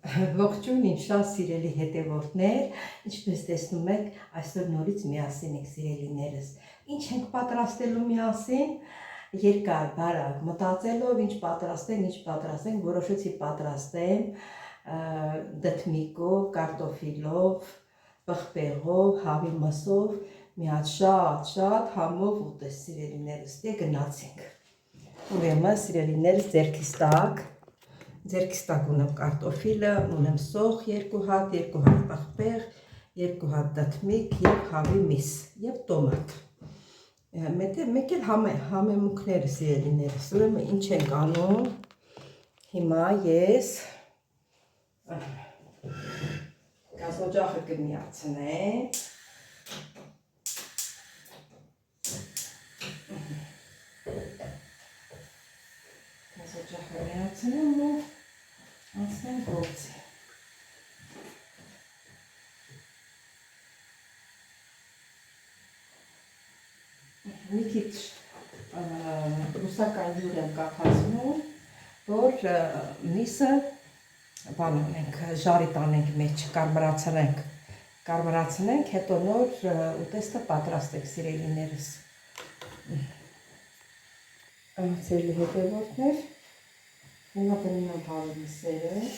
Ողջույն իմ շատ սիրելի հետևորդներ, ինչպես տեսնում եք, այսօր նորից միասին եք սիրելիներս։ Ինչ ենք պատրաստելու միասին, երկար, բարակ, մտածելով ինչ պատրաստենք, որոշեցի պատրաստեմ դդմիկով, կարտոֆիլով, պղպեղով, հավի մսով, մի հատ շատ համով ուտես սիրելիներս, դե գնացինք։ Ուրեմն սիրելիներս ձերքիս տակ ունեմ կարտոֆիլը, ունեմ սոխ 2 հատ, 2 հատ պղպեղ, 2 հատ դդմիկ և հավի միս և տոմատ։ Մեկ էլ համեմունքները սիրելիներս, ուրեմն ինչ ենք անում, հիմա ես գազօջախը կմիացնեմ, գազօջախը միացնեմ ու անցնեմ գործի։ Մի քիչ ռուսական յուր եմ կաթացնում, որ միսը ժարի տանենք մեջ, կարմրացնենք, հետո նոր ուտեստը պատրաստենք սիրելիներս։ Սիրելի հետևորդներ, հիմա դնում եմ հավի միսերը։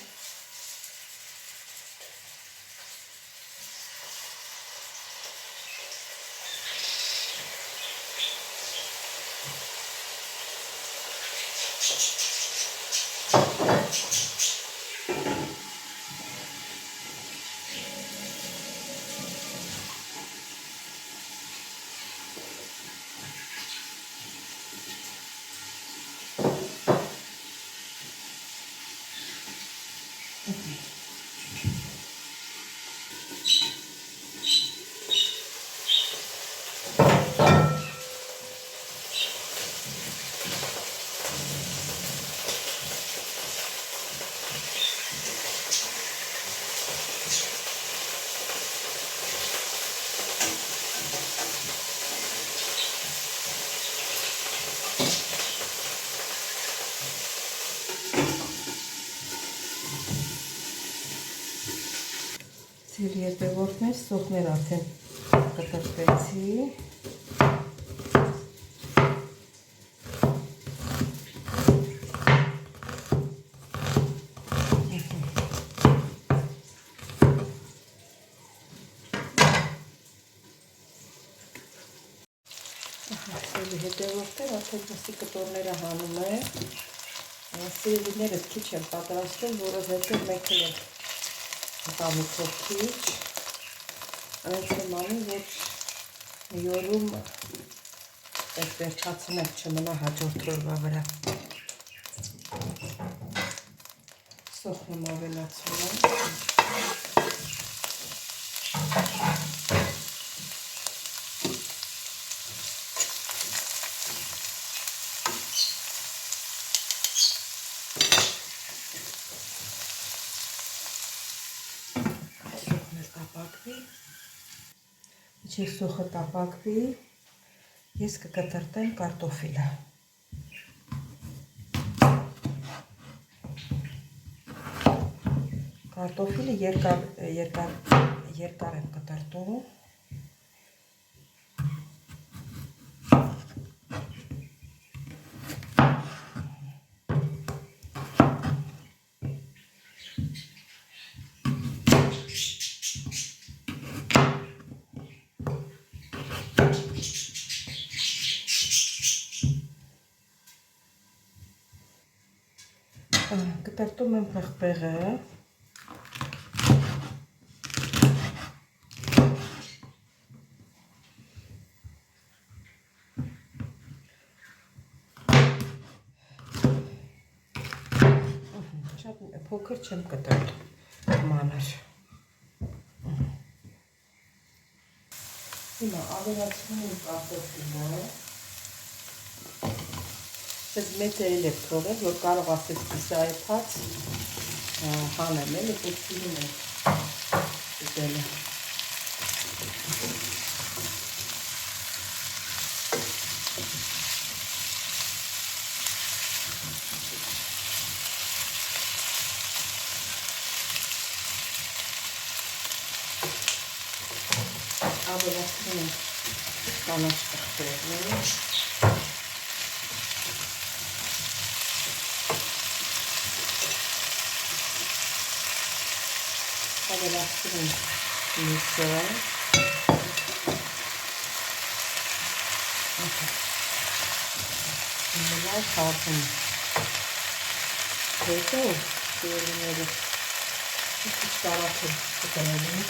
Սիրելի հետևորդներ, սոխներ արդեն կտրտվեցի։ Սիրելի հետևորդներ, արդեն մսի կտորները հանում եմ։ Սիրելիներս քիչ եմ պատրաստում, որովհետև մեկ էլ ընտանիքով քիչ, այնց եմ անում, որ մի օրում վերջացնենք, չմնա հաջորդ օրվա վրա։ Սոխն եմ ավելացնում եմ։ Մինչև սոխը տապակվի, ես կկտրտեմ կարտոֆիլը։ Կարտոֆիլը երկար եմ կտրտում։ Կտրտում եմ պղպեղը, շատ փոքր չեմ կտրտում, մանր։ Հիմա ավելացնում եմ կարտոֆիլը, մեծ էլ եք թողել, որ կարող ասեք կիսայթած հանեմ, էլի պուտկինում եմ ուտելը։ ավելացնում ենք կանաչ պղպեղներ, ավելացնում ենք միսը, լավ խառնում հետո սիրելիները մի քիչ տարածել կտրելünk,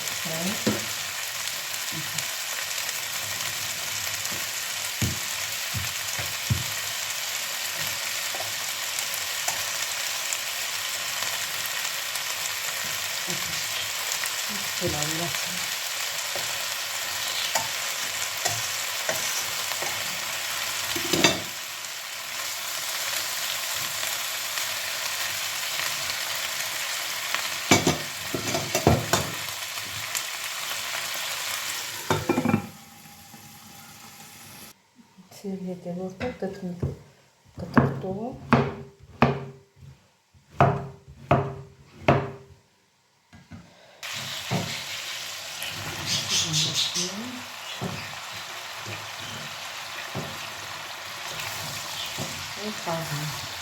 հետևորդը կտրտում խառնում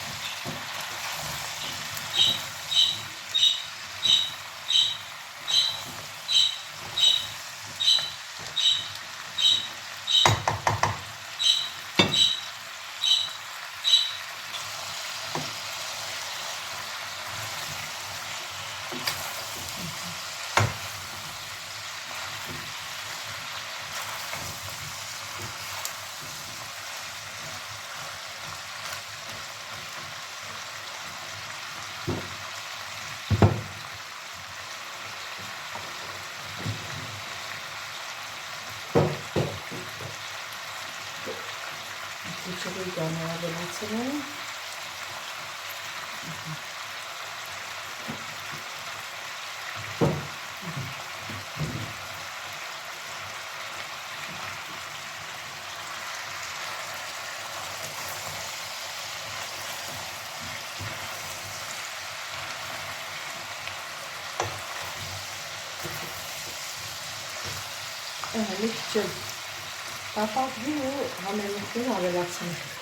Չգիտեմ ավելացնում մի քիչ տապակվի ու համեմունքներ ավելացնենք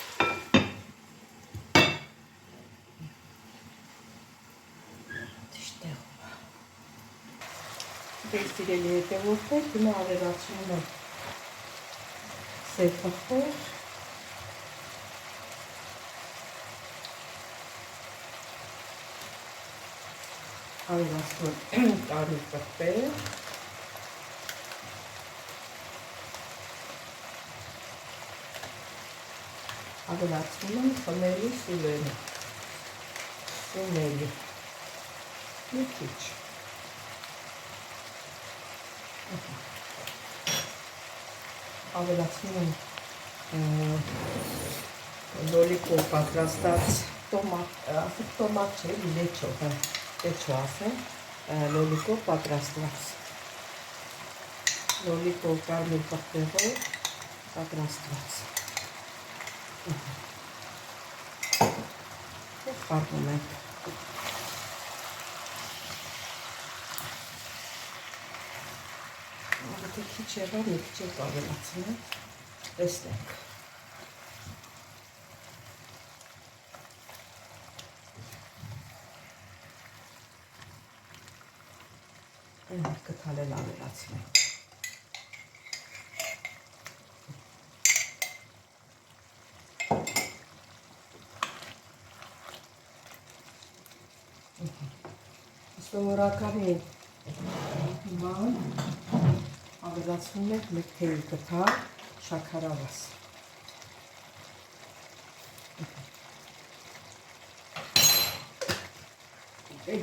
Սիրելի հետևորդներ, հիմա ավելացնում եմ սև պղպեղ, ավելացնում եմ կարմիր պղպեղ, ավելացնում եմ խմելի սուրենը, սունելի, մի քիչ ավելացնում եմ լոլիկով պատրաստած տոմատ չէ, լեչո ասեմ, լոլիկով պատրաստված, լոլիկով կարմիր պղպեղով պատրաստված և խառնում ենք քիչ եղավ, մի քիչ եք ավելացնենք, տեսնենք կթալ էլ ավելացնենք սովորականի բան ավելացնում ենք մեկ թեյ կթալ շաքարավազ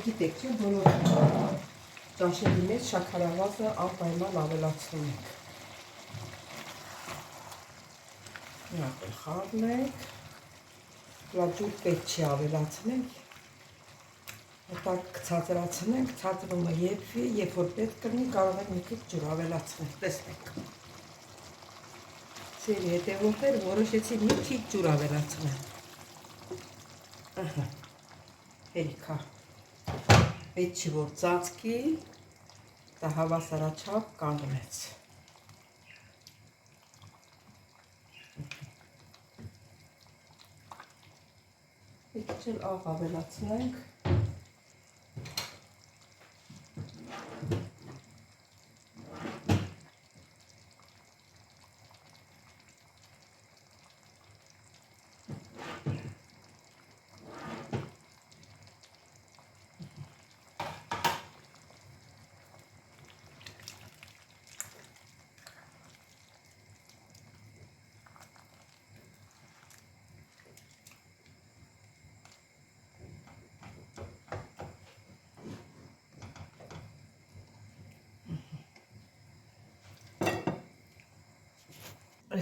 գիտեք չէ բոլոր ճաշերի մեջ շաքարավազը անպայման ավելացնում ենք Նախ խառնենք լաջուր պետք չի ավելացնենք Հետո ցածրացնենք, ցածրումը եփվի, երբ որ պետք կլինի, կարող ենք մի քիչ ջուր ավելացնել, տեսնենք։ Սիրելի հետևորդներ, որոշեցի մի քիչ ջուր ավելացնել։ Ահա։ Հերիքա։ Պետք չի որ ծածկի, դա հավասարաչափ կանգնեց։ Աղջել աղ ավելացնենք։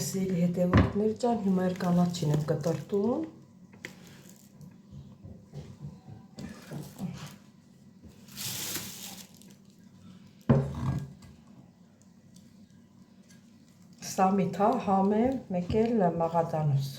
Սիրելի հետևորդներ ջան, հիմա էր կանաչին եմ կտրտում։ Սամիթ հա, համե, մեկ էլ մաղադանոց։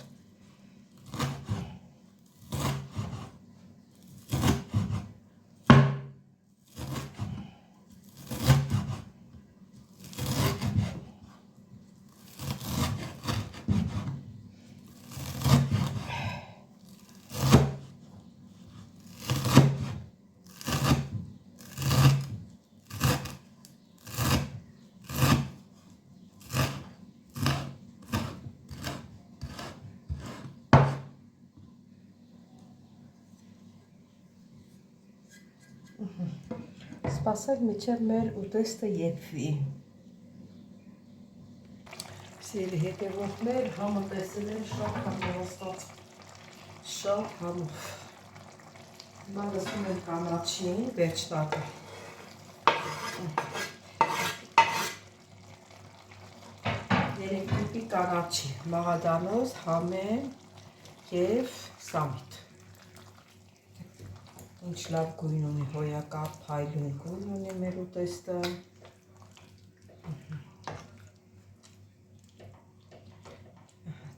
Սպասել մինչև մեր ուտեստը եփվի։ Սիրելի հետևորդներ, համը տեսել են շատ համոստած, շատ համով։ Հիմա լսում են կանաչին, վերջ տակը։ Երեք տիպի կանաչի, մաղադանոց, համե և սամիթ։ Ինչ լավ գույն ունի, հոյակապ, փայլուն գույն ունի մեր ուտեստը։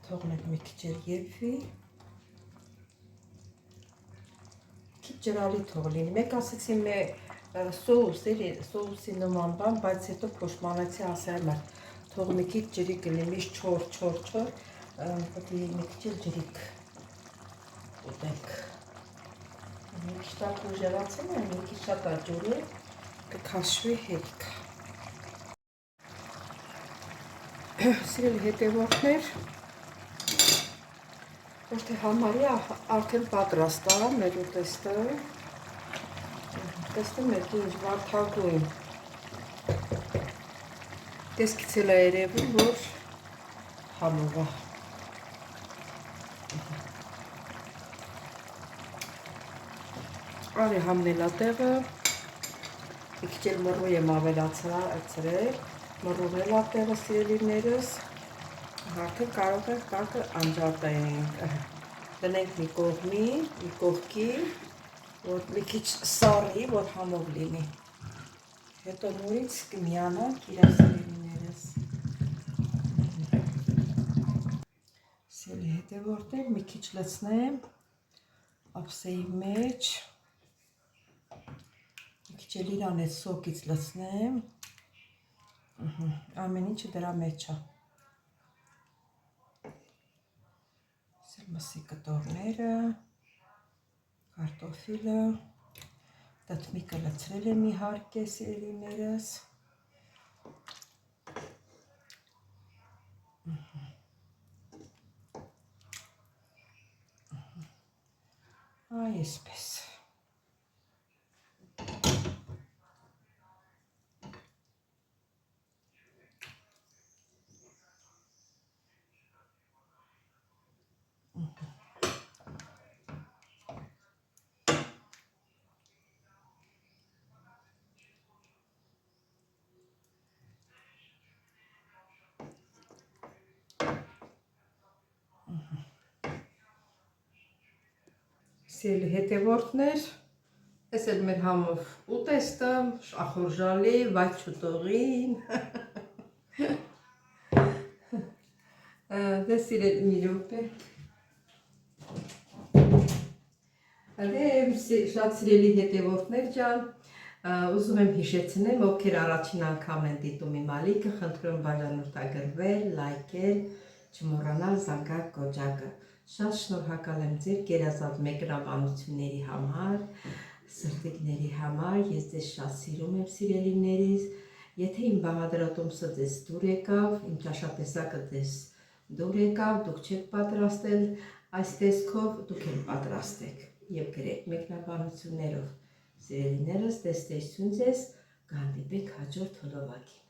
Թողնենք մի քիչ եփվի։ Քիչ ջրալի թող լինի։ Մեկ ասեցի սոուս, սոուսի նման բան, բայց հետո փոշմանեցի ասել եմ, թող մի քիչ ջրի կլինի, միշտ չոր, պետք է մի քիչ ջրիկ ուտենք։ Մի քիչ տակ ուժեղացել եմ, մի քիչ շատ աջուրի կքաշվի հերիք։ Սիրելի հետևորդներ, որ թե համարյա արդեն պատրաստ է մեր ուտեստը։ Տեսնում եք ինչ վարդագույն։ Տեսքից էլ է երևում, որ համով է։ Արի համնելա տեղը, մի քիչ էլ մռու եմ ավելացրել, մռուվելա տեղը սիրելիներս, արդեն կարող ենք տակը անջատենք, դնենք մի կողքի, որ մի քիչ սառի, որ համով լինի, հետո նորից կմիանանք իրար սիրելիներս։ Սիրելի հետևորդներ, մի քիչ լցնեմ ափսեի մեջ, մի քիչ էլ իրան այդ սոկից լցնեմ, ամեն ինչը դրա մեջ է։ Մսի կտորները, կարտոֆիլը, տտմիկը լցրել եմ իհարկե սիրելիներս։ Այսպես։ Սիրելի հետևորդներ, այս էլ մեր համով ուտեստը, ախորժալի, վայց չուտողին։ Դե սիրելի մի րոպե։ Շատ սիրելի հետևորդներ ջան, ուզում եմ հիշեցնեմ, ովքեր առաջին անգամ են դիտում իմ ալիքը, խնդրում եմ բաժանորդագրվել, լայքել, չմոռանալ զանգակ կոճակը։ Շատ շնորհակալ եմ ձեր գերազանց մեկնաբանությունների համար, սրտիկների համար, ես ձեզ շատ սիրում եմ, սիրելիներիս, եթե իմ բաղադրատոմսը ձեզ դուր եկավ, իմ ճաշատեսակը ձեզ դուր եկավ, դուք չեք պատրաստել այս տեսքով, դուք էլ պատրաստեք և գրեք մեկնաբանություններով, սիրելիներս, տեստեսություն ձեզ, կհանդիպենք հաջորդ հոլովակի։